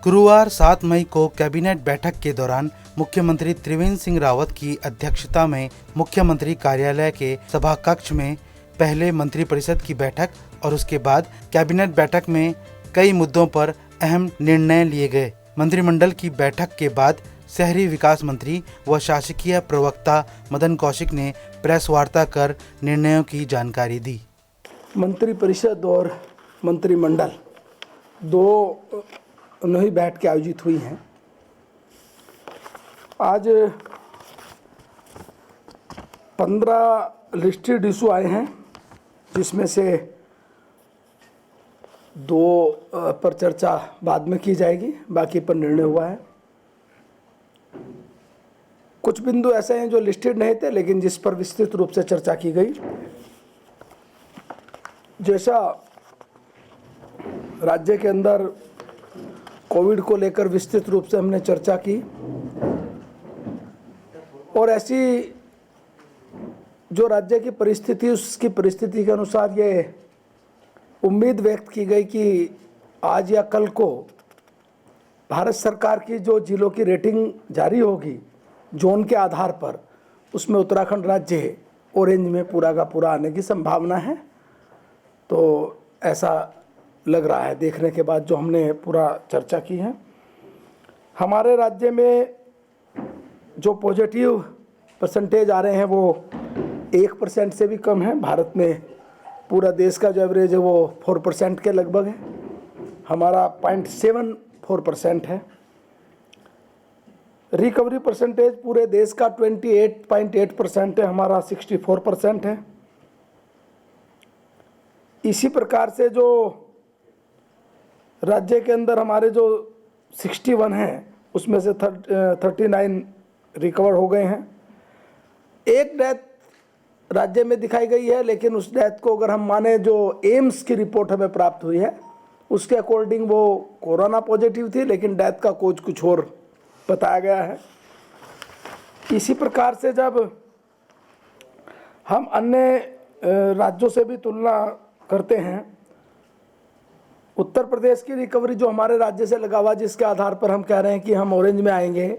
गुरुवार 7 मई को कैबिनेट बैठक के दौरान मुख्यमंत्री त्रिवेंद्र सिंह रावत की अध्यक्षता में मुख्यमंत्री कार्यालय के सभा कक्ष में पहले मंत्रिपरिषद की बैठक और उसके बाद कैबिनेट बैठक में कई मुद्दों पर अहम निर्णय लिए गए। मंत्रिमंडल की बैठक के बाद शहरी विकास मंत्री व शासकीय प्रवक्ता मदन कौशिक ने प्रेस वार्ता कर निर्णयों की जानकारी दी। मंत्रिपरिषद और मंत्रिमंडल दोनों ही बैठ के आयोजित हुई हैं। आज 15 लिस्टेड इशू आए हैं, जिसमें से 2 पर चर्चा बाद में की जाएगी, बाकी पर निर्णय हुआ है। कुछ बिंदु ऐसे हैं जो लिस्टेड नहीं थे, लेकिन जिस पर विस्तृत रूप से चर्चा की गई। जैसा राज्य के अंदर कोविड को लेकर विस्तृत रूप से हमने चर्चा की और ऐसी जो राज्य की परिस्थिति, उसकी परिस्थिति के अनुसार ये उम्मीद व्यक्त की गई कि आज या कल को भारत सरकार की जो जिलों की रेटिंग जारी होगी जोन के आधार पर, उसमें उत्तराखंड राज्य ऑरेंज में पूरा का पूरा आने की संभावना है। तो ऐसा लग रहा है देखने के बाद जो हमने पूरा चर्चा की है। हमारे राज्य में जो पॉजिटिव परसेंटेज आ रहे हैं वो 1% से भी कम है। भारत में पूरा देश का जो एवरेज है वो 4% के लगभग है, हमारा 0.74% है। रिकवरी परसेंटेज पूरे देश का 28.8% है, हमारा 64% है। इसी प्रकार से जो राज्य के अंदर हमारे जो 61 हैं, उसमें से 39 रिकवर हो गए हैं। एक डेथ राज्य में दिखाई गई है, लेकिन उस डेथ को अगर हम माने जो एम्स की रिपोर्ट हमें प्राप्त हुई है, उसके अकॉर्डिंग वो कोरोना पॉजिटिव थी, लेकिन डेथ का कोज कुछ और बताया गया है। इसी प्रकार से जब हम अन्य राज्यों से भी तुलना करते हैं, उत्तर प्रदेश की रिकवरी जो हमारे राज्य से लगा हुआ, जिसके आधार पर हम कह रहे हैं कि हम ऑरेंज में आएंगे,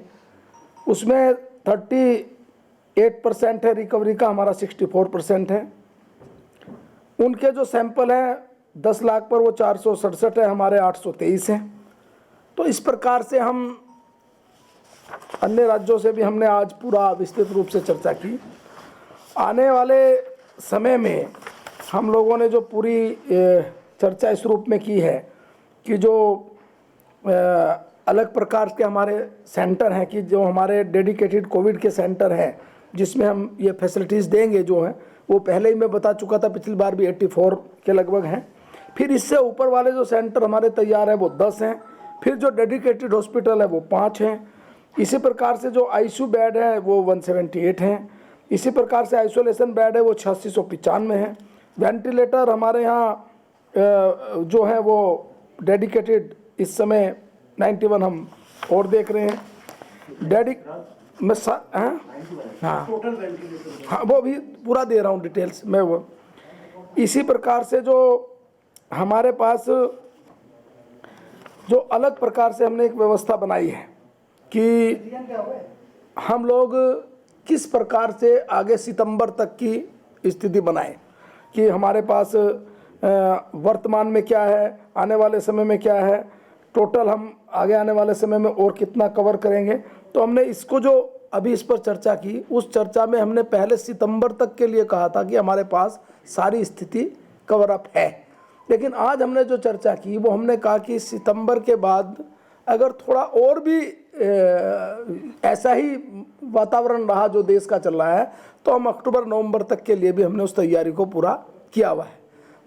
उसमें 38% है रिकवरी का, हमारा 64% है। उनके जो सैंपल हैं 10 लाख पर वो 467 है, हमारे 823 हैं। तो इस प्रकार से हम अन्य राज्यों से भी हमने आज पूरा विस्तृत रूप से चर्चा की। आने वाले समय में हम लोगों ने जो पूरी चर्चा इस रूप में की है कि जो अलग प्रकार के हमारे सेंटर हैं, कि जो हमारे डेडिकेटेड कोविड के सेंटर हैं, जिसमें हम ये फैसिलिटीज़ देंगे, जो हैं वो पहले ही मैं बता चुका था, पिछली बार भी 84 के लगभग हैं। फिर इससे ऊपर वाले जो सेंटर हमारे तैयार हैं वो 10 हैं। फिर जो डेडिकेटेड हॉस्पिटल है वो 5 हैं। इसी प्रकार से जो आईसीयू बेड है वो 178 हैं। इसी प्रकार से आइसोलेशन बेड है वो 8695 हैं। वेंटिलेटर हमारे यहाँ जो है वो डेडिकेटेड इस समय 91 हम और देख रहे हैं। हाँ, वो भी पूरा दे रहा हूँ डिटेल्स में वो। इसी प्रकार से जो हमारे पास जो अलग प्रकार से हमने एक व्यवस्था बनाई है कि हम लोग किस प्रकार से आगे सितंबर तक की स्थिति बनाएं, कि हमारे पास वर्तमान में क्या है, आने वाले समय में क्या है, टोटल हम आगे आने वाले समय में और कितना कवर करेंगे। तो हमने इसको जो अभी इस पर चर्चा की, उस चर्चा में हमने पहले सितंबर तक के लिए कहा था कि हमारे पास सारी स्थिति कवर अप है। लेकिन आज हमने जो चर्चा की वो हमने कहा कि सितंबर के बाद अगर थोड़ा और भी ऐसा ही वातावरण रहा जो देश का चल रहा है, तो हम अक्टूबर नवंबर तक के लिए भी हमने उस तैयारी को पूरा किया हुआ है।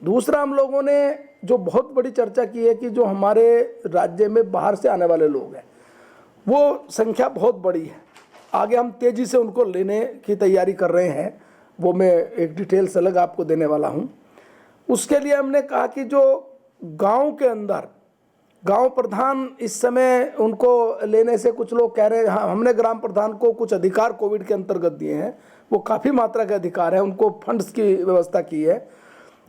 दूसरा, हम लोगों ने जो बहुत बड़ी चर्चा की है कि जो हमारे राज्य में बाहर से आने वाले लोग हैं वो संख्या बहुत बड़ी है। आगे हम तेज़ी से उनको लेने की तैयारी कर रहे हैं, वो मैं एक डिटेल्स अलग आपको देने वाला हूँ। उसके लिए हमने कहा कि जो गांव के अंदर गांव प्रधान इस समय उनको लेने से कुछ लोग कह रहे हैं, हाँ हमने ग्राम प्रधान को कुछ अधिकार कोविड के अंतर्गत दिए हैं, वो काफ़ी मात्रा के अधिकार है, उनको फंड्स की व्यवस्था की है।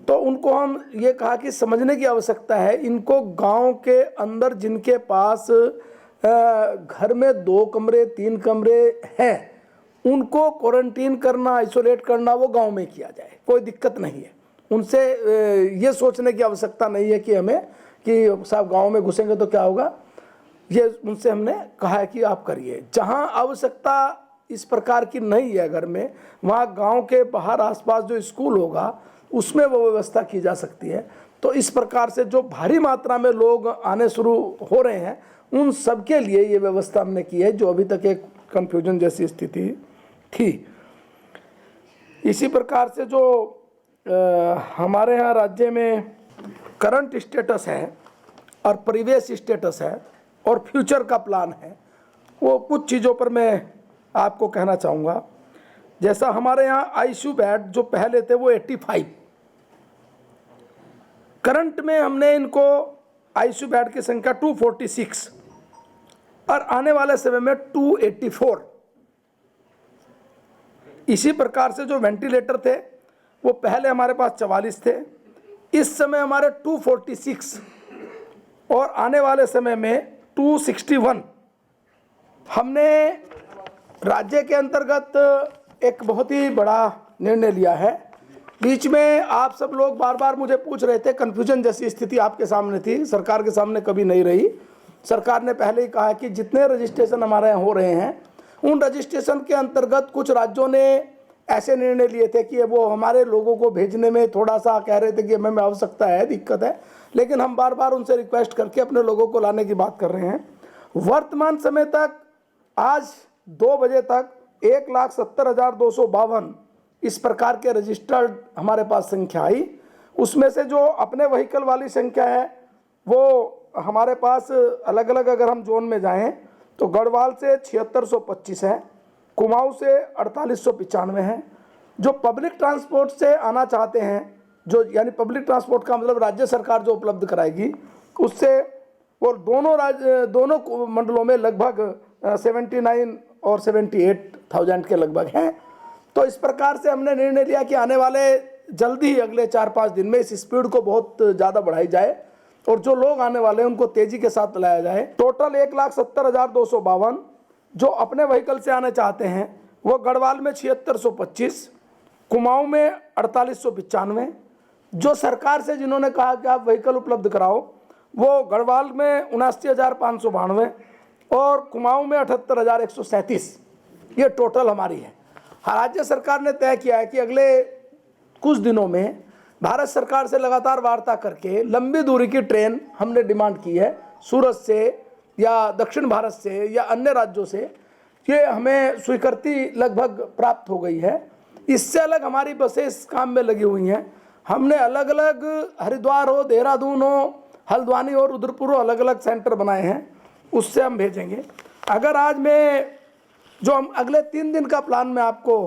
तो उनको हम ये कहा कि समझने की आवश्यकता है, इनको गांव के अंदर जिनके पास घर में 2 कमरे 3 कमरे हैं, उनको क्वारंटीन करना, आइसोलेट करना वो गांव में किया जाए, कोई दिक्कत नहीं है। उनसे ये सोचने की आवश्यकता नहीं है कि हमें कि साहब गांव में घुसेंगे तो क्या होगा, ये उनसे हमने कहा है कि आप करिए। जहां आवश्यकता इस प्रकार की नहीं है घर में, वहाँ गांव के बाहर आसपास जो स्कूल होगा उसमें वो व्यवस्था की जा सकती है। तो इस प्रकार से जो भारी मात्रा में लोग आने शुरू हो रहे हैं उन सब के लिए ये व्यवस्था हमने की है, जो अभी तक एक कन्फ्यूजन जैसी स्थिति थी। इसी प्रकार से जो हमारे यहाँ राज्य में करंट स्टेटस है और प्रीवियस स्टेटस है और फ्यूचर का प्लान है, वो कुछ चीज़ों पर मैं आपको कहना चाहूँगा। जैसा हमारे यहाँ आईसीयू बेड जो पहले थे वो 85, करंट में हमने इनको आईसीयू बेड की संख्या 246 और आने वाले समय में 284। इसी प्रकार से जो वेंटिलेटर थे वो पहले हमारे पास 44 थे, इस समय हमारे 246 और आने वाले समय में 261। हमने राज्य के अंतर्गत एक बहुत ही बड़ा निर्णय लिया है। बीच में आप सब लोग बार बार मुझे पूछ रहे थे, कन्फ्यूजन जैसी स्थिति आपके सामने थी, सरकार के सामने कभी नहीं रही। सरकार ने पहले ही कहा कि जितने रजिस्ट्रेशन हमारे यहाँ हो रहे हैं उन रजिस्ट्रेशन के अंतर्गत कुछ राज्यों ने ऐसे निर्णय लिए थे कि वो हमारे लोगों को भेजने में थोड़ा सा कह रहे थे कि हमें आवश्यकता है, दिक्कत है, लेकिन हम बार बार उनसे रिक्वेस्ट करके अपने लोगों को लाने की बात कर रहे हैं। वर्तमान समय तक आज 2 बजे तक 1,70,252 इस प्रकार के रजिस्टर्ड हमारे पास संख्या आई। उसमें से जो अपने व्हीकल वाली संख्या है वो हमारे पास अलग अलग अगर हम जोन में जाएं तो गढ़वाल से 7625 है, कुमाऊं से 4895 है। जो पब्लिक ट्रांसपोर्ट से आना चाहते हैं, जो यानी पब्लिक ट्रांसपोर्ट का मतलब राज्य सरकार जो उपलब्ध कराएगी उससे, और दोनों मंडलों में लगभग 79 और 78,000 के लगभग हैं। तो इस प्रकार से हमने निर्णय लिया कि आने वाले जल्दी ही अगले 4-5 दिन में इस स्पीड को बहुत ज़्यादा बढ़ाई जाए और जो लोग आने वाले हैं उनको तेज़ी के साथ लाया जाए। टोटल 1,70,252 जो अपने व्हीकल से आने चाहते हैं वो गढ़वाल में 7625, कुमाऊं में 4895, जो सरकार से जिन्होंने कहा कि आप व्हीकल उपलब्ध कराओ वो गढ़वाल में 79,592 और कुमाऊं में 78,137। ये टोटल हमारी है। राज्य सरकार ने तय किया है कि अगले कुछ दिनों में भारत सरकार से लगातार वार्ता करके लंबी दूरी की ट्रेन हमने डिमांड की है, सूरत से या दक्षिण भारत से या अन्य राज्यों से, ये हमें स्वीकृति लगभग प्राप्त हो गई है। इससे अलग हमारी बसें इस काम में लगी हुई हैं। हमने अलग अलग हरिद्वार हो, देहरादून हो, हल्द्वानी और रुद्रपुर हो, अलग अलग सेंटर बनाए हैं, उससे हम भेजेंगे। अगर आज मैं जो हम अगले 3 दिन का प्लान मैं आपको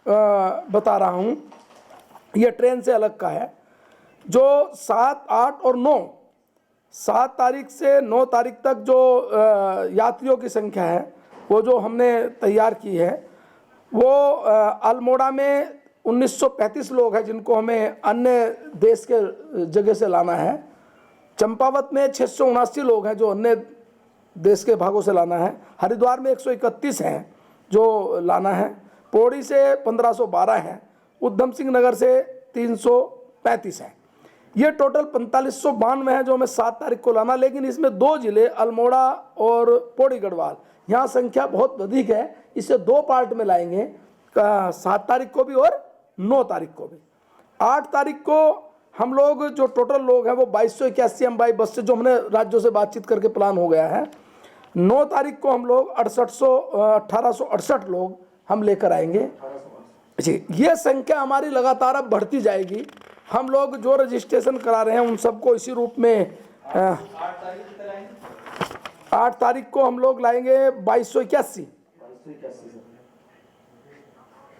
बता रहा हूँ, ये ट्रेन से अलग का है। जो 7, 8 और 9, 7 तारीख से 9 तारीख तक जो यात्रियों की संख्या है वो जो हमने तैयार की है वो अल्मोड़ा में 1935 लोग हैं जिनको हमें अन्य देश के जगह से लाना है। चंपावत में 679 लोग हैं जो अन्य देश के भागों से लाना है। हरिद्वार में 131 हैं जो लाना है। पौड़ी से 1512 हैं। उधम सिंह नगर से 335 हैं। ये टोटल 4592 है जो हमें 7 तारीख को लाना। लेकिन इसमें 2 जिले अल्मोड़ा और पौड़ी गढ़वाल, यहाँ संख्या बहुत अधिक है, इसे 2 पार्ट में लाएंगे, 7 तारीख को भी और 9 तारीख को भी। 8 तारीख को हम लोग जो टोटल लोग हैं वो 2281 हम बाई बस से, जो हमने राज्यों से बातचीत करके प्लान हो गया है। 9 तारीख को हम लोग 1868 लोग हम लेकर आएंगे जी। ये संख्या हमारी लगातार अब बढ़ती जाएगी। हम लोग जो रजिस्ट्रेशन करा रहे हैं उन सबको इसी रूप में 8 तारीख को हम लोग लाएंगे 2281।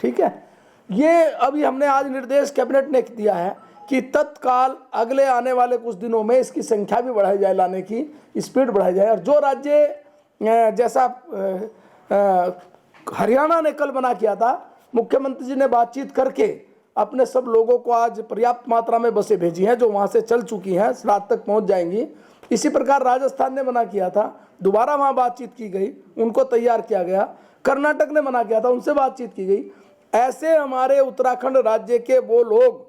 ठीक है। ये अभी हमने आज निर्देश कैबिनेट ने दिया है कि तत्काल अगले आने वाले कुछ दिनों में इसकी संख्या भी बढ़ाई जाए, लाने की स्पीड बढ़ाई जाए। और जो राज्य जैसा हरियाणा ने कल बना किया था, मुख्यमंत्री जी ने बातचीत करके अपने सब लोगों को आज पर्याप्त मात्रा में बसें भेजी हैं जो वहाँ से चल चुकी हैं, रात तक पहुँच जाएंगी। इसी प्रकार राजस्थान ने मना किया था, दोबारा वहाँ बातचीत की गई, उनको तैयार किया गया। कर्नाटक ने मना किया था, उनसे बातचीत की गई। ऐसे हमारे उत्तराखंड राज्य के वो लोग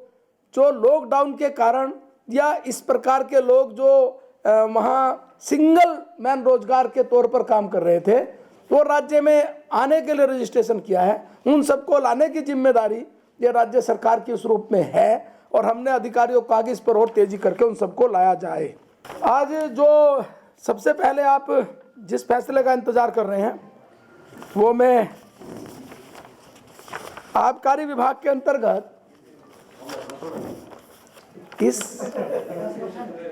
जो लॉकडाउन के कारण या इस प्रकार के लोग जो वहाँ सिंगल मैन रोजगार के तौर पर काम कर रहे थे, वो राज्य में आने के लिए रजिस्ट्रेशन किया है, उन सबको लाने की जिम्मेदारी ये राज्य सरकार की उस रूप में है और हमने अधिकारियों को आगे इस पर और तेजी करके उन सबको लाया जाए। आज जो सबसे पहले आप जिस फैसले का इंतजार कर रहे हैं वो मैं आबकारी विभाग के अंतर्गत इस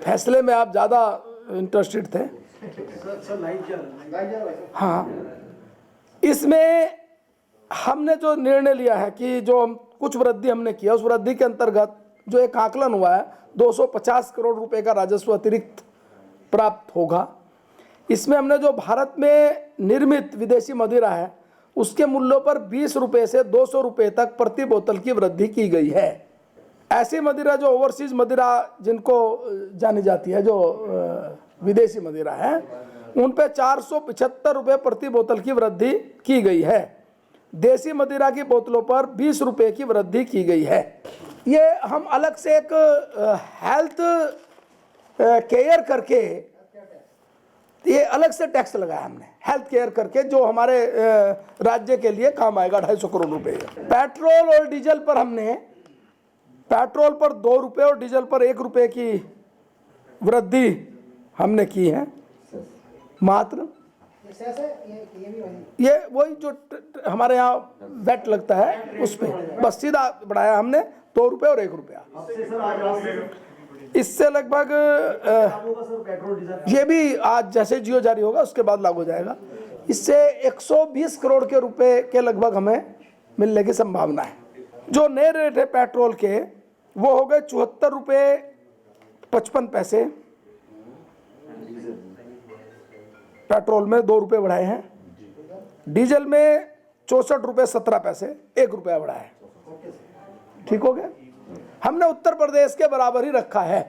फैसले में आप ज़्यादा इंटरेस्टेड थे। हाँ, इसमें हमने जो निर्णय लिया है कि जो कुछ वृद्धि हमने किया उस वृद्धि के अंतर्गत जो एक आकलन हुआ है 250 करोड़ रुपए का राजस्व अतिरिक्त प्राप्त होगा। इसमें हमने जो भारत में निर्मित विदेशी मदिरा है उसके मूल्यों पर 20 रुपये से 200 रुपये तक प्रति बोतल की वृद्धि की गई है। ऐसी मदिरा जो ओवरसीज मदिरा जिनको जानी जाती है, जो विदेशी मदिरा है, उन पे 475 रुपये प्रति बोतल की वृद्धि की गई है। देसी मदिरा की बोतलों पर 20 रुपये की वृद्धि की गई है। ये हम अलग से एक हेल्थ केयर करके ये अलग से टैक्स लगाया हमने, हेल्थ केयर करके, जो हमारे राज्य के लिए काम आएगा 250 करोड़ रुपए। पेट्रोल और डीजल पर हमने पेट्रोल पर 2 रुपये और डीजल पर 1 रुपये की वृद्धि हमने की है मात्र। ये वही जो हमारे यहाँ वैट लगता है उस पर बस सीधा बढ़ाया हमने 2 रुपये और 1 रुपया। इससे लगभग ये भी आज जैसे जियो जारी होगा उसके बाद लागू हो जाएगा। इससे 120 करोड़ के रुपए के लगभग हमें मिलने की संभावना है। जो नए रेट है पेट्रोल के वो हो गए 74 रुपये 55 पैसे। पेट्रोल में 2 रुपये बढ़ाए हैं, डीजल में 64 रुपये 17 पैसे, 1 रुपया बढ़ा है। ठीक हो गया। हमने उत्तर प्रदेश के बराबर ही रखा है,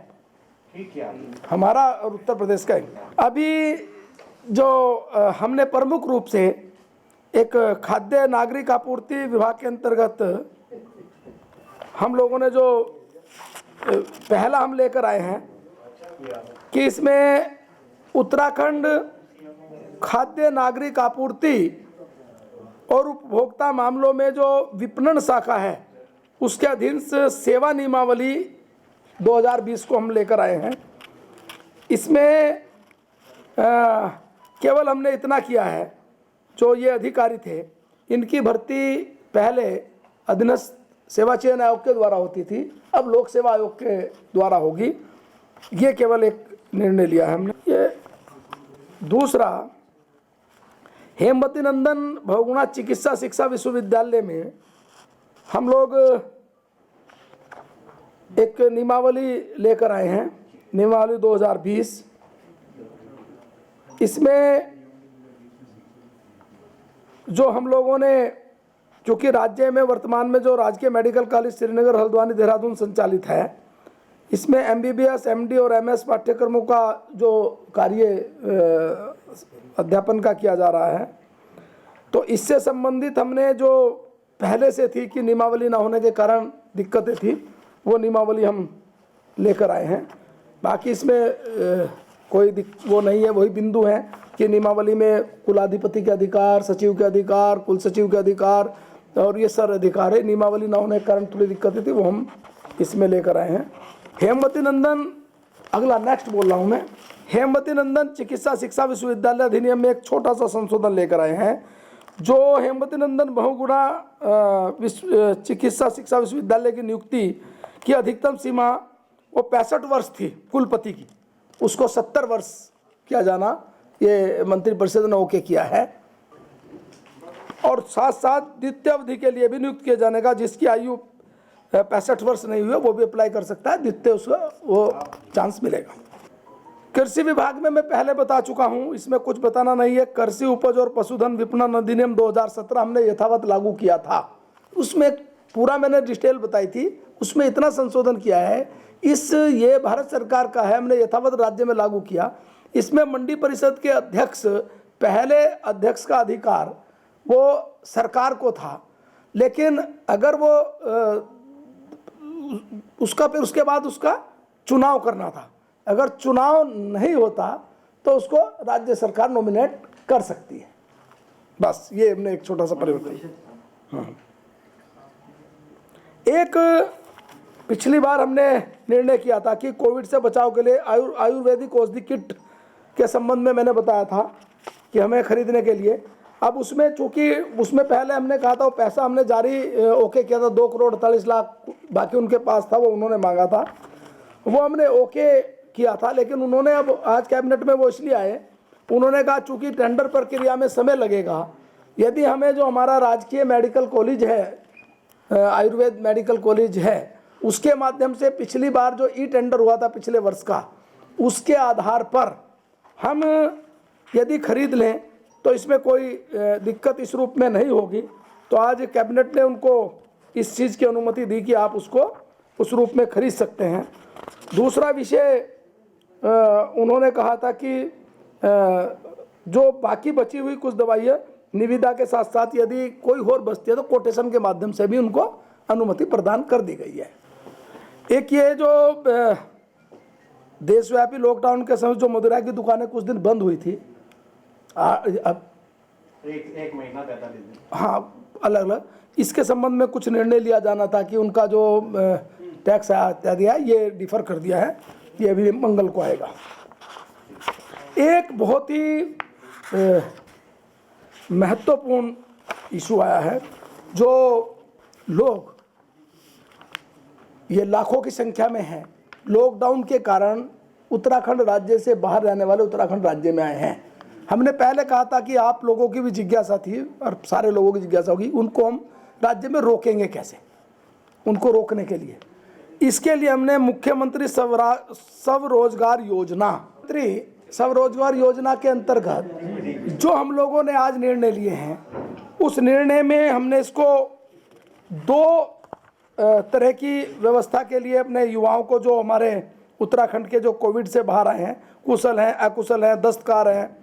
हमारा और उत्तर प्रदेश का। अभी जो हमने प्रमुख रूप से एक खाद्य नागरिक आपूर्ति विभाग के अंतर्गत हम लोगों ने जो पहला हम लेकर आए हैं कि इसमें उत्तराखंड खाद्य नागरिक आपूर्ति और उपभोक्ता मामलों में जो विपणन शाखा है उसके अधीन से सेवा नियमावली 2020 को हम लेकर आए हैं। इसमें केवल हमने इतना किया है, जो ये अधिकारी थे इनकी भर्ती पहले अधीनस्थ सेवा चयन आयोग के द्वारा होती थी, अब लोक सेवा आयोग के द्वारा होगी। ये केवल एक निर्णय लिया है हमने। ये दूसरा, हेमवती नंदन बहुगुणा चिकित्सा शिक्षा विश्वविद्यालय में हम लोग एक नियमावली लेकर आए हैं, नियमावली 2020। इसमें जो हम लोगों ने, क्योंकि राज्य में वर्तमान में जो राजकीय मेडिकल कॉलेज श्रीनगर, हल्द्वानी, देहरादून संचालित है, इसमें MBBS, MD और MS पाठ्यक्रमों का जो कार्य अध्यापन का किया जा रहा है, तो इससे संबंधित हमने जो पहले से थी कि नियमावली ना होने के कारण दिक्कतें थी, वो नियमावली हम लेकर आए हैं। बाकी इसमें कोई वो नहीं है, वही बिंदु है कि नियमावली में कुलाधिपति के अधिकार, सचिव के अधिकार, कुल सचिव के अधिकार और ये सारे अधिकार है। नियमावली ना होने के कारण थोड़ी दिक्कतें थी, वो हम इसमें लेकर आए हैं। हेमवती नंदन, अगला नेक्स्ट बोल रहा हूँ मैं, हेमवती नंदन चिकित्सा शिक्षा विश्वविद्यालय अधिनियम में एक छोटा सा संशोधन लेकर आए हैं। जो हेमवती नंदन बहुगुणा चिकित्सा शिक्षा विश्वविद्यालय की नियुक्ति की अधिकतम सीमा वो 65 वर्ष थी कुलपति की, उसको 70 वर्ष किया जाना ये मंत्रिपरिषद ने ओके किया है। और साथ साथ द्वितीय अवधि के लिए भी नियुक्त किए जाने का, जिसकी आयु 65 वर्ष नहीं हुई है वो भी अप्लाई कर सकता है, द्वितीय उसको वो चांस मिलेगा। कृषि विभाग में मैं पहले बता चुका हूं, इसमें कुछ बताना नहीं है। कृषि उपज और पशुधन विपणन अधिनियम 2017 हमने यथावत लागू किया था। उसमें पूरा मैंने डिटेल बताई थी, उसमें इतना संशोधन किया है। ये भारत सरकार का है, हमने यथावत राज्य में लागू किया। इसमें मंडी परिषद के अध्यक्ष, पहले अध्यक्ष का अधिकार वो सरकार को था, लेकिन अगर वो उसका फिर उसके बाद उसका चुनाव करना था। अगर चुनाव नहीं होता तो उसको राज्य सरकार नॉमिनेट कर सकती है। बस ये हमने एक छोटा सा परिवर्तन। हाँ। एक पिछली बार हमने निर्णय किया था कि कोविड से बचाव के लिए आयुर्वेदिक औषधि किट के संबंध में मैंने बताया था कि हमें खरीदने के लिए। अब उसमें चूंकि उसमें पहले हमने कहा था, वो पैसा हमने जारी ओके किया था, 2,48,00,000 बाकी उनके पास था, वो उन्होंने मांगा था, वो हमने ओके किया था। लेकिन उन्होंने अब आज कैबिनेट में वो इसलिए आए, उन्होंने कहा चूंकि टेंडर प्रक्रिया में समय लगेगा, यदि हमें जो हमारा राजकीय मेडिकल कॉलेज है, आयुर्वेद मेडिकल कॉलेज है, उसके माध्यम से पिछली बार जो ई टेंडर हुआ था पिछले वर्ष का, उसके आधार पर हम यदि खरीद लें तो इसमें कोई दिक्कत इस रूप में नहीं होगी। तो आज कैबिनेट ने उनको इस चीज़ की अनुमति दी कि आप उसको उस रूप में खरीद सकते हैं। दूसरा विषय उन्होंने कहा था कि जो बाकी बची हुई कुछ दवाइयाँ निविदा के साथ साथ यदि कोई और बचती है तो कोटेशन के माध्यम से भी उनको अनुमति प्रदान कर दी गई है। एक ये जो देशव्यापी लॉकडाउन के समय जो मदिरा की दुकानें कुछ दिन बंद हुई थी, अब एक महीना 45 दिन, हाँ, अलग अलग, इसके संबंध में कुछ निर्णय लिया जाना था कि उनका जो टैक्स इत्यादि है ये डिफर कर दिया है, ये अभी मंगल को आएगा। एक बहुत ही महत्वपूर्ण इशू आया है, जो लोग ये लाखों की संख्या में हैं, लॉकडाउन के कारण उत्तराखंड राज्य से बाहर रहने वाले उत्तराखंड राज्य में आए हैं। हमने पहले कहा था कि आप लोगों की भी जिज्ञासा थी और सारे लोगों की जिज्ञासा होगी, उनको हम राज्य में रोकेंगे कैसे। उनको रोकने के लिए, इसके लिए हमने मुख्यमंत्री स्वरोजगार योजना के अंतर्गत जो हम लोगों ने आज निर्णय लिए हैं, उस निर्णय में हमने इसको 2 तरह की व्यवस्था के लिए अपने युवाओं को, जो हमारे उत्तराखंड के जो कोविड से बाहर आए हैं, कुशल हैं, अकुशल हैं, दस्तकार हैं,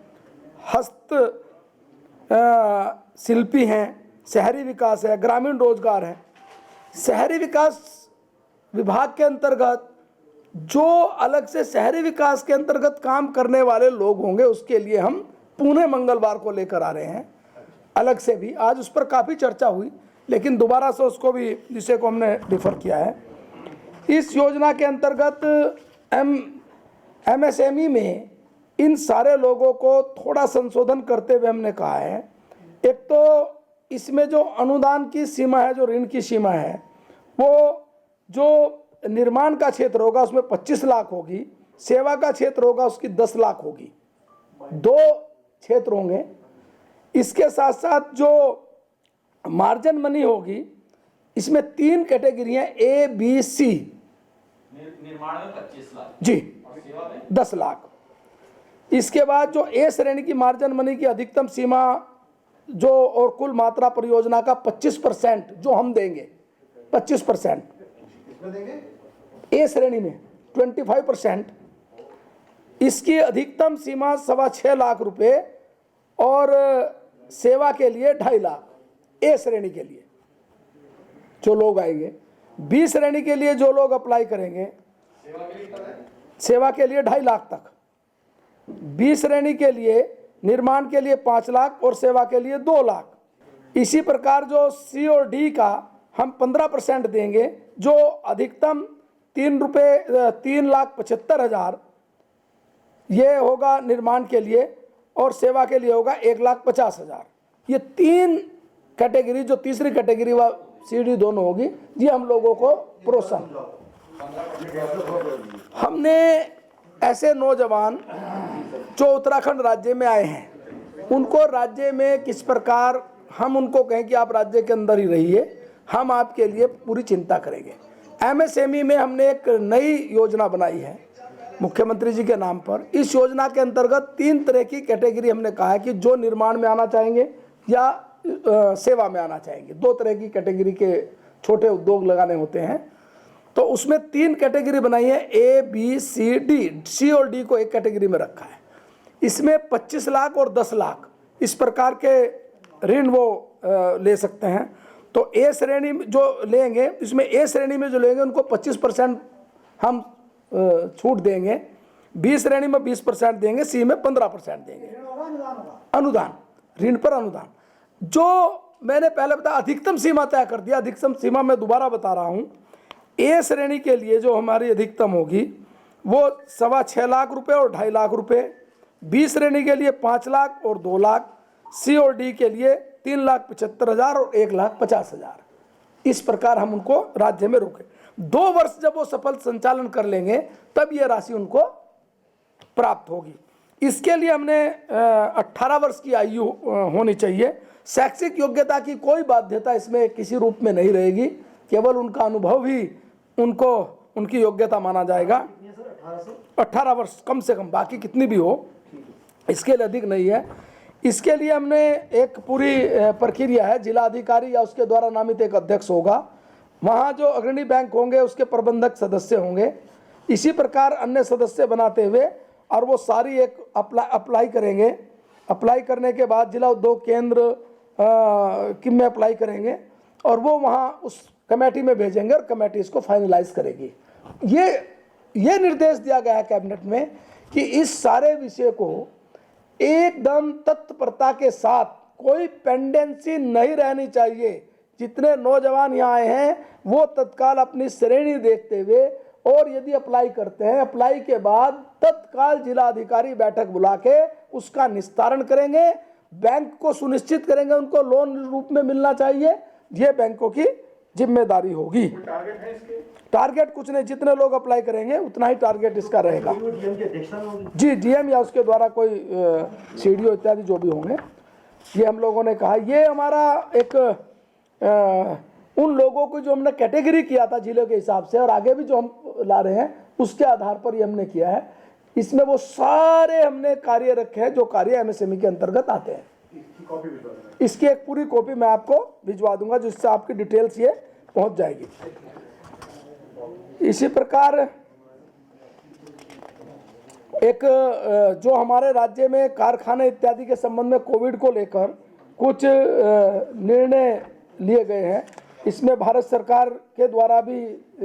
हस्त शिल्पी हैं, शहरी विकास है, ग्रामीण रोजगार है। शहरी विकास विभाग के अंतर्गत जो अलग से शहरी विकास के अंतर्गत काम करने वाले लोग होंगे, उसके लिए हम पुणे मंगलवार को लेकर आ रहे हैं अलग से भी। आज उस पर काफ़ी चर्चा हुई, लेकिन दोबारा से उसको भी विषय को हमने डिफर किया है। इस योजना के अंतर्गत MSME में इन सारे लोगों को थोड़ा संशोधन करते हुए हमने कहा है, एक तो इसमें जो अनुदान की सीमा है, जो ऋण की सीमा है, वो जो निर्माण का क्षेत्र होगा उसमें 25 लाख होगी, सेवा का क्षेत्र होगा उसकी 10 लाख होगी, 2 क्षेत्र होंगे। इसके साथ साथ जो मार्जिन मनी होगी, इसमें 3 कैटेगरियां ABC। निर्माण में 25 लाख जी, और सेवा में 10 लाख। इसके बाद जो A श्रेणी की मार्जिन मनी की अधिकतम सीमा जो और कुल मात्रा परियोजना का 25% जो हम देंगे, 25% A श्रेणी में 25%, इसकी अधिकतम सीमा 6.25 लाख रुपए और सेवा के लिए 2.5 लाख A श्रेणी के लिए जो लोग आएंगे। B श्रेणी के लिए जो लोग अप्लाई करेंगे, सेवा के लिए 2.5 लाख तक। B श्रेणी के लिए निर्माण के लिए 5 लाख और सेवा के लिए 2 लाख। इसी प्रकार जो C और D का हम 15% देंगे, जो अधिकतम 3,75,000 ये होगा निर्माण के लिए और सेवा के लिए होगा 1,50,000। ये 3 कैटेगरी, जो तीसरी कैटेगरी व CD दोनों होगी, ये हम लोगों को प्रोत्साहन। हमने ऐसे नौजवान जो उत्तराखंड राज्य में आए हैं, उनको राज्य में किस प्रकार हम उनको कहें कि आप राज्य के अंदर ही रहिए, हम आपके लिए पूरी चिंता करेंगे। MSME में हमने एक नई योजना बनाई है मुख्यमंत्री जी के नाम पर। इस योजना के अंतर्गत 3 तरह की कैटेगरी हमने कहा है कि जो निर्माण में आना चाहेंगे या सेवा में आना चाहेंगे। 2 तरह की कैटेगरी के छोटे उद्योग लगाने होते हैं, तो उसमें 3 कैटेगरी बनाई है, ए बी सी डी। सी और डी को एक कैटेगरी में रखा है। इसमें 25 लाख और 10 लाख इस प्रकार के ऋण वो ले सकते हैं। तो ए श्रेणी जो लेंगे, इसमें ए श्रेणी में जो लेंगे उनको 25% हम छूट देंगे, बी श्रेणी में 20% देंगे, सी में 15% देंगे अनुदान, ऋण पर अनुदान। जो मैंने पहले बताया अधिकतम सीमा तय कर दिया, अधिकतम सीमा मैं दोबारा बता रहा हूँ। ए श्रेणी के लिए जो हमारी अधिकतम होगी वो 6.25 लाख रुपए और 2.5 लाख रुपए, बी श्रेणी के लिए 5 लाख और 2 लाख, सी और डी के लिए 3,75,000 और 1,50,000। इस प्रकार हम उनको राज्य में रोके। 2 वर्ष जब वो सफल संचालन कर लेंगे तब ये राशि उनको प्राप्त होगी। इसके लिए हमने 18 वर्ष की आयु होनी चाहिए। शैक्षिक योग्यता की कोई बाध्यता इसमें किसी रूप में नहीं रहेगी, केवल उनका अनुभव ही उनको उनकी योग्यता माना जाएगा। 18 वर्ष कम से कम, बाकी कितनी भी हो, इसके लिए अधिक नहीं है। इसके लिए हमने एक पूरी प्रक्रिया है, जिला अधिकारी या उसके द्वारा नामित एक अध्यक्ष होगा, वहाँ जो अग्रणी बैंक होंगे उसके प्रबंधक सदस्य होंगे, इसी प्रकार अन्य सदस्य बनाते हुए, और वो सारी एक अप्लाई करेंगे। अप्लाई करने के बाद जिला उद्योग केंद्र की में अप्लाई करेंगे और वो वहाँ उस कमेटी में भेजेंगे और कमेटी इसको फाइनलाइज करेगी। ये निर्देश दिया गया है कैबिनेट में कि इस सारे विषय को एकदम तत्परता के साथ, कोई पेंडेंसी नहीं रहनी चाहिए। जितने नौजवान यहाँ आए हैं वो तत्काल अपनी श्रेणी देखते हुए, और यदि अप्लाई करते हैं, अप्लाई के बाद तत्काल जिला अधिकारी बैठक बुला के उसका निस्तारण करेंगे। बैंक को सुनिश्चित करेंगे उनको लोन रूप में मिलना चाहिए, ये बैंकों की जिम्मेदारी होगी। टारगेट कुछ नहीं, जितने लोग अप्लाई करेंगे उतना ही टारगेट इसका रहेगा। जी, डीएम या उसके द्वारा कोई सीडीओ इत्यादि जो भी होंगे, ये हम लोगों ने कहा। ये हमारा एक उन लोगों को जो हमने कैटेगरी किया था जिले के हिसाब से, और आगे भी जो हम ला रहे हैं उसके आधार पर ये हमने किया है। इसमें वो सारे हमने कार्य रखे हैं जो कार्य एमएसएमई के अंतर्गत आते हैं। इसकी एक पूरी कॉपी मैं आपको भिजवा दूंगा, जिससे आपकी डिटेल्स ये पहुंच जाएगी। इसी प्रकार एक जो हमारे राज्य में कारखाने इत्यादि के संबंध में कोविड को लेकर कुछ निर्णय लिए गए हैं, इसमें भारत सरकार के द्वारा भी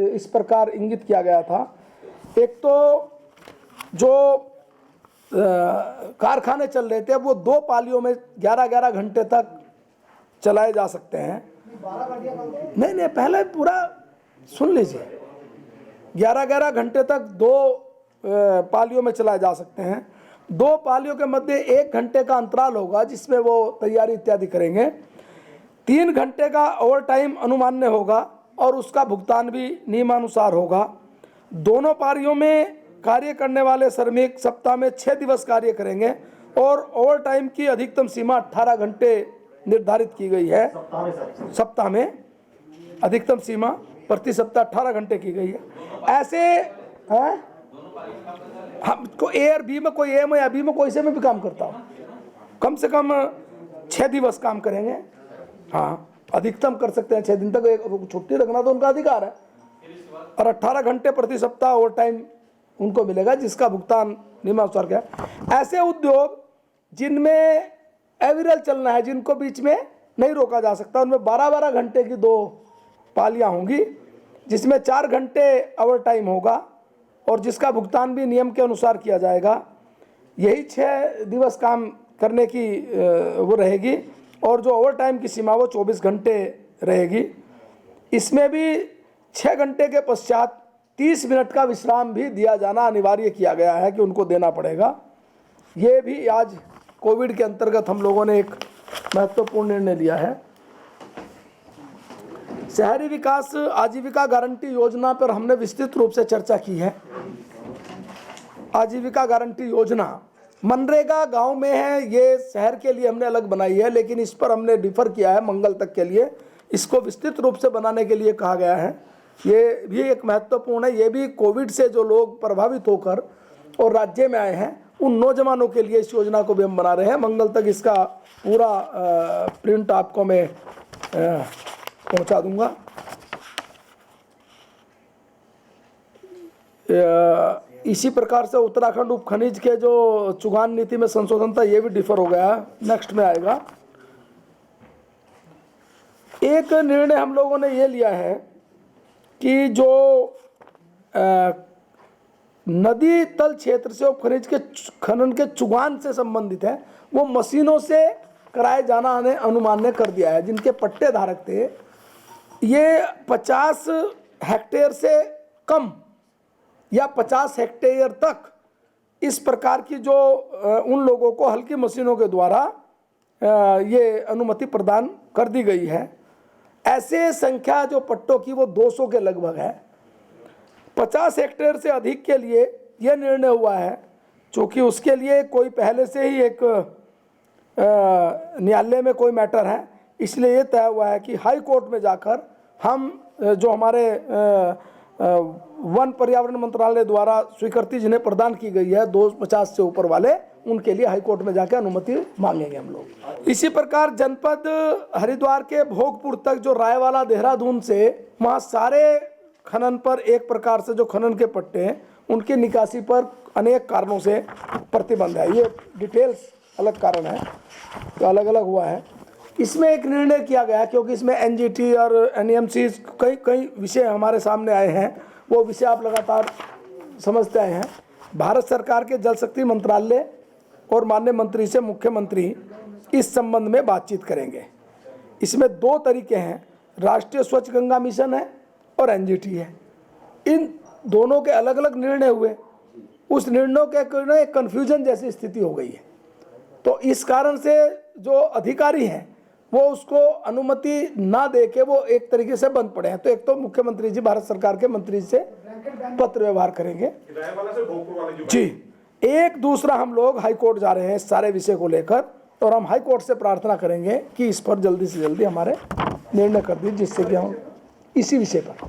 इस प्रकार इंगित किया गया था। एक तो जो कारखाने चल रहे थे वो 2 पालियों में 11-11 घंटे तक चलाए जा सकते हैं। नहीं, पहले पूरा सुन लीजिए। 11-11 घंटे तक 2 पालियों में चलाए जा सकते हैं। 2 पालियों के मध्य 1 घंटे का अंतराल होगा जिसमें वो तैयारी इत्यादि करेंगे। 3 घंटे का ओवर टाइम अनुमान्य होगा और उसका भुगतान भी नियमानुसार होगा। दोनों पारियों में कार्य करने वाले श्रमिक सप्ताह में 6 दिवस कार्य करेंगे और ओवर टाइम की अधिकतम सीमा 18 घंटे निर्धारित की गई है। सप्ताह में अधिकतम सीमा प्रति सप्ताह 18 घंटे की गई है। ऐसे हैं, हम को ए और बी में, कोई ए में या बी में, कोई से में भी काम करता हो, कम से कम 6 दिवस काम करेंगे। हाँ, अधिकतम कर सकते हैं 6 दिन तक, एक छुट्टी रखना तो उनका अधिकार है। और 18 घंटे प्रति सप्ताह ओवर टाइम उनको मिलेगा, जिसका भुगतान नियमानुसार क्या है। ऐसे उद्योग जिनमें एवरेज चलना है, जिनको बीच में नहीं रोका जा सकता, उनमें 12-12 घंटे की 2 पालियां होंगी, जिसमें 4 घंटे ओवर टाइम होगा और जिसका भुगतान भी नियम के अनुसार किया जाएगा। यही 6 दिवस काम करने की वो रहेगी, और जो ओवर टाइम की सीमा वो 24 घंटे रहेगी। इसमें भी 6 घंटे के पश्चात 30 मिनट का विश्राम भी दिया जाना अनिवार्य किया गया है कि उनको देना पड़ेगा। ये भी आज कोविड के अंतर्गत हम लोगों ने एक महत्वपूर्ण निर्णय लिया है। शहरी विकास आजीविका गारंटी योजना पर हमने विस्तृत रूप से चर्चा की है। आजीविका गारंटी योजना मनरेगा गांव में है, ये शहर के लिए हमने अलग बनाई है, लेकिन इस पर हमने डिफर किया है मंगल तक के लिए। इसको विस्तृत रूप से बनाने के लिए कहा गया है। ये भी एक महत्वपूर्ण है। ये भी कोविड से जो लोग प्रभावित होकर और राज्य में आए हैं उन नौजवानों के लिए इस योजना को भी हम बना रहे हैं। मंगल तक इसका पूरा प्रिंट आपको मैं पहुंचा दूंगा। इसी प्रकार से उत्तराखंड उप खनिज के जो चुगान नीति में संशोधन था, ये भी डिफर हो गया, नेक्स्ट में आएगा। एक निर्णय हम लोगों ने ये लिया है कि जो नदी तल क्षेत्र से उप खनिज के खनन के चुगान से संबंधित है, वो मशीनों से कराए जाना अनुमान ने कर दिया है। जिनके पट्टे धारक थे, ये 50 हेक्टेयर से कम या 50 हेक्टेयर तक, इस प्रकार की जो उन लोगों को हल्की मशीनों के द्वारा ये अनुमति प्रदान कर दी गई है। ऐसे संख्या जो पट्टों की वो 200 के लगभग है। 50 हेक्टेयर से अधिक के लिए ये निर्णय हुआ है, चूँकि उसके लिए कोई पहले से ही एक न्यायालय में कोई मैटर है, इसलिए ये तय हुआ है कि हाई कोर्ट में जाकर हम जो हमारे वन पर्यावरण मंत्रालय द्वारा स्वीकृति जिन्हें प्रदान की गई है 250 से ऊपर वाले, उनके लिए हाई कोर्ट में जाकर अनुमति मांगेंगे हम लोग। इसी प्रकार जनपद हरिद्वार के भोगपुर तक जो रायवाला देहरादून से, वहाँ सारे खनन पर एक प्रकार से जो खनन के पट्टे हैं उनकी निकासी पर अनेक कारणों से प्रतिबंध है। ये डिटेल्स अलग कारण है, तो अलग अलग हुआ है। इसमें एक निर्णय किया गया, क्योंकि इसमें एनजीटी और एनईएमसी कई विषय हमारे सामने आए हैं, वो विषय आप लगातार समझते आए हैं। भारत सरकार के जल शक्ति मंत्रालय और माननीय मंत्री से मुख्यमंत्री इस संबंध में बातचीत करेंगे। इसमें 2 तरीके हैं, राष्ट्रीय स्वच्छ गंगा मिशन है और एनजीटी है। इन दोनों के अलग अलग निर्णय हुए, उस निर्णयों के कन्फ्यूजन जैसी स्थिति हो गई है। तो इस कारण से जो अधिकारी हैं वो उसको अनुमति ना दे के वो एक तरीके से बंद पड़े हैं। तो एक तो मुख्यमंत्री जी भारत सरकार के मंत्री से पत्र व्यवहार करेंगे जी। एक दूसरा, हम लोग हाई कोर्ट जा रहे हैं इस सारे विषय को लेकर, और हम हाई कोर्ट से प्रार्थना करेंगे कि इस पर जल्दी से जल्दी हमारे निर्णय कर दीजिए, जिससे कि हम इसी विषय पर